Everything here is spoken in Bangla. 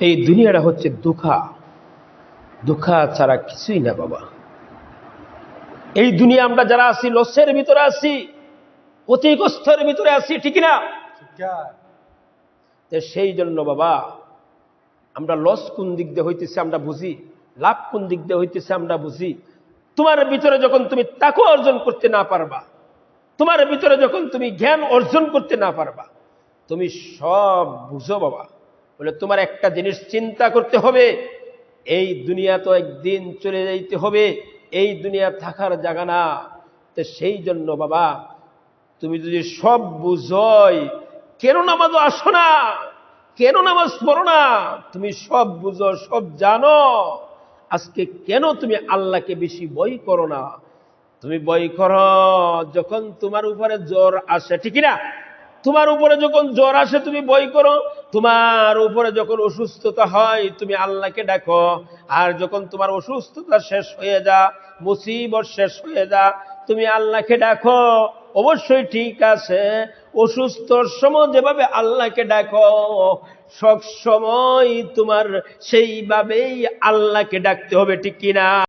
এই দুনিয়াটা হচ্ছে দুঃখা, দুঃখা ছাড়া কিছুই না বাবা। এই দুনিয়া আমরা যারা আছি লসের ভিতরে আছি, ক্ষতিগ্রস্তের ভিতরে আছি, ঠিক না? সেই জন্য বাবা আমরা লস কোন দিক দিয়ে হইতেছে আমরা বুঝি, লাভ কোন দিক দিয়ে হইতেছে আমরা বুঝি। তোমার ভিতরে যখন তুমি তাকওয়া অর্জন করতে না পারবা, তোমার ভিতরে যখন তুমি জ্ঞান অর্জন করতে না পারবা, তুমি সব বুঝো বাবা। বলে তোমার একটা জিনিস চিন্তা করতে হবে, এই দুনিয়া তো একদিন চলে যাইতে হবে, এই দুনিয়া থাকার জায়গা না। তো সেই জন্য বাবা তুমি যদি সব বুঝোই, কেন নামাজ আসো না, কেন নামাজ পড়ো না, তুমি সব বুঝো সব জানো, আজকে কেন তুমি আল্লাহকে বেশি ভয় করো না? তুমি ভয় করো যখন তোমার উপরে জ্বর আসে, ঠিক না? তোমার উপরে যখন জ্বর আসে তুমি ভয় করো, তোমার উপরে যখন অসুস্থতা হয় তুমি আল্লাহকে ডাকো, আর যখন তোমার অসুস্থতা শেষ হয়ে যা, মুসিবত শেষ হয়ে যা, তুমি আল্লাহকে ডাকো। অবশ্যই ঠিক আছে, অসুস্থর সময় যেভাবে আল্লাহকে ডাকো সব সময় তোমার সেইভাবেই আল্লাহকে ডাকতে হবে, ঠিক কিনা?